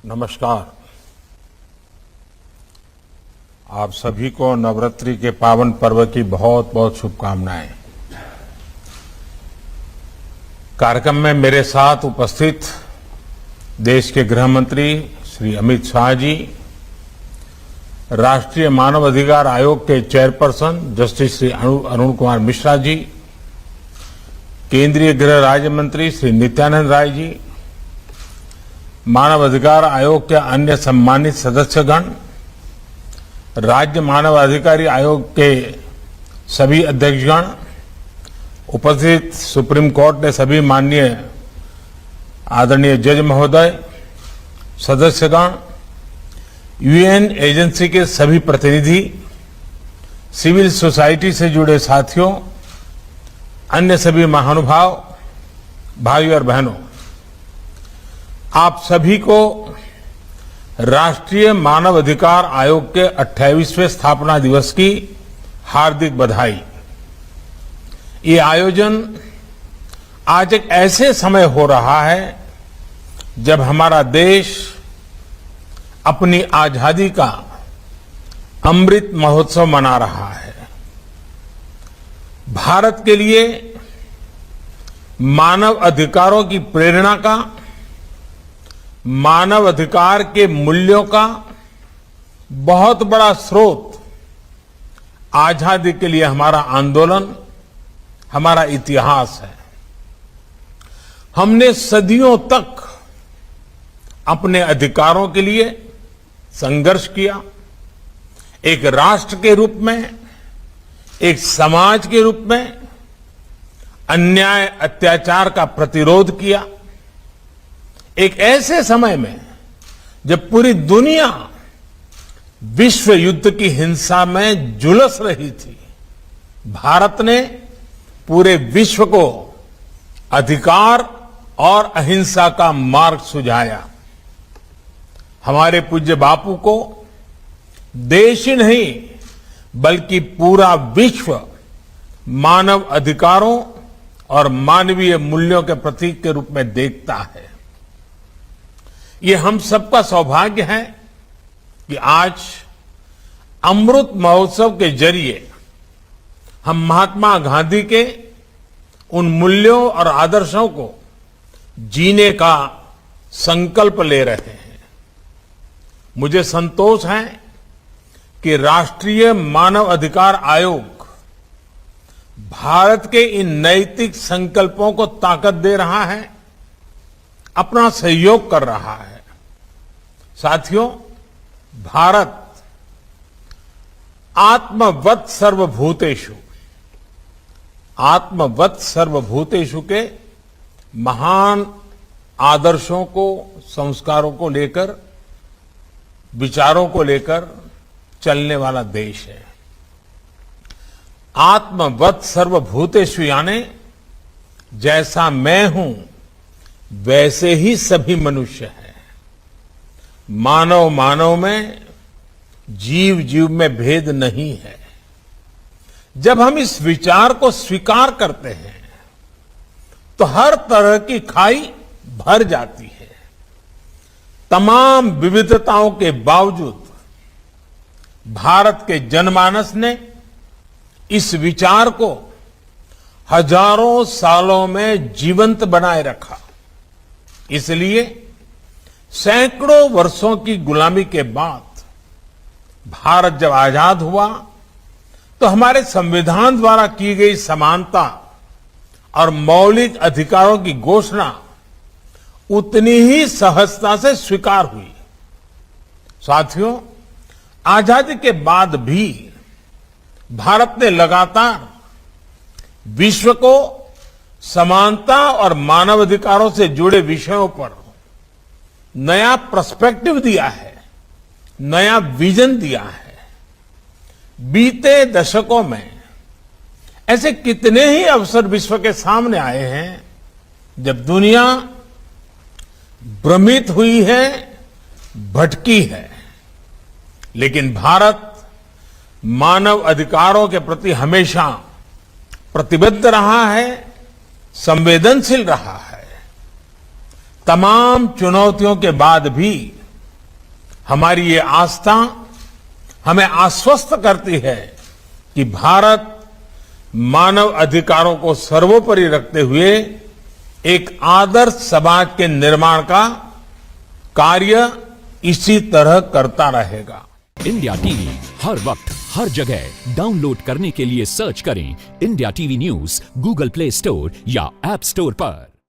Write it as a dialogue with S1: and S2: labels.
S1: नमस्कार। आप सभी को नवरात्रि के पावन पर्व की बहुत बहुत शुभकामनाएं। कार्यक्रम में मेरे साथ उपस्थित देश के गृह मंत्री श्री अमित शाह जी, राष्ट्रीय मानव अधिकार आयोग के चेयरपर्सन जस्टिस श्री अरुण कुमार मिश्रा जी, केंद्रीय गृह राज्य मंत्री श्री नित्यानंद राय जी, मानव अधिकार आयोग के अन्य सम्मानित सदस्यगण, राज्य मानव अधिकारी आयोग के सभी अध्यक्षगण, उपस्थित सुप्रीम कोर्ट के सभी माननीय आदरणीय जज महोदय, सदस्यगण, यूएन एजेंसी के सभी प्रतिनिधि, सिविल सोसाइटी से जुड़े साथियों, अन्य सभी महानुभाव, भाइयों और बहनों, आप सभी को राष्ट्रीय मानव अधिकार आयोग के 28वें स्थापना दिवस की हार्दिक बधाई। ये आयोजन आज एक ऐसे समय हो रहा है जब हमारा देश अपनी आजादी का अमृत महोत्सव मना रहा है। भारत के लिए मानव अधिकारों की प्रेरणा का, मानव अधिकार के मूल्यों का बहुत बड़ा स्रोत आजादी के लिए हमारा आंदोलन, हमारा इतिहास है। हमने सदियों तक अपने अधिकारों के लिए संघर्ष किया। एक राष्ट्र के रूप में, एक समाज के रूप में अन्याय अत्याचार का प्रतिरोध किया। एक ऐसे समय में जब पूरी दुनिया विश्व युद्ध की हिंसा में झुलस रही थी, भारत ने पूरे विश्व को अधिकार और अहिंसा का मार्ग सुझाया। हमारे पूज्य बापू को देश ही नहीं बल्कि पूरा विश्व मानव अधिकारों और मानवीय मूल्यों के प्रतीक के रूप में देखता है। ये हम सबका सौभाग्य है कि आज अमृत महोत्सव के जरिए हम महात्मा गांधी के उन मूल्यों और आदर्शों को जीने का संकल्प ले रहे हैं। मुझे संतोष है कि राष्ट्रीय मानव अधिकार आयोग भारत के इन नैतिक संकल्पों को ताकत दे रहा है, अपना सहयोग कर रहा है। साथियों, भारत आत्मवत् सर्वभूतेषु के महान आदर्शों को, संस्कारों को लेकर, विचारों को लेकर चलने वाला देश है। आत्मवत् सर्वभूतेषु यानी जैसा मैं हूं वैसे ही सभी मनुष्य हैं। मानव मानव में, जीव जीव में भेद नहीं है। जब हम इस विचार को स्वीकार करते हैं तो हर तरह की खाई भर जाती है। तमाम विविधताओं के बावजूद भारत के जनमानस ने इस विचार को हजारों सालों में जीवंत बनाए रखा। इसलिए सैकड़ों वर्षों की गुलामी के बाद भारत जब आजाद हुआ तो हमारे संविधान द्वारा की गई समानता और मौलिक अधिकारों की घोषणा उतनी ही सहजता से स्वीकार हुई। साथियों, आजादी के बाद भी भारत ने लगातार विश्व को समानता और मानवाधिकारों से जुड़े विषयों पर नया पर्सपेक्टिव दिया है, नया विजन दिया है। बीते दशकों में ऐसे कितने ही अवसर विश्व के सामने आए हैं जब दुनिया भ्रमित हुई है, भटकी है, लेकिन भारत मानव अधिकारों के प्रति हमेशा प्रतिबद्ध रहा है, संवेदनशील रहा है। तमाम चुनौतियों के बाद भी हमारी ये आस्था हमें आश्वस्त करती है कि भारत मानव अधिकारों को सर्वोपरि रखते हुए एक आदर्श समाज के निर्माण का कार्य इसी तरह करता रहेगा।
S2: इंडिया टीवी हर वक्त हर जगह डाउनलोड करने के लिए सर्च करें India TV news Google play store या ऐप स्टोर पर।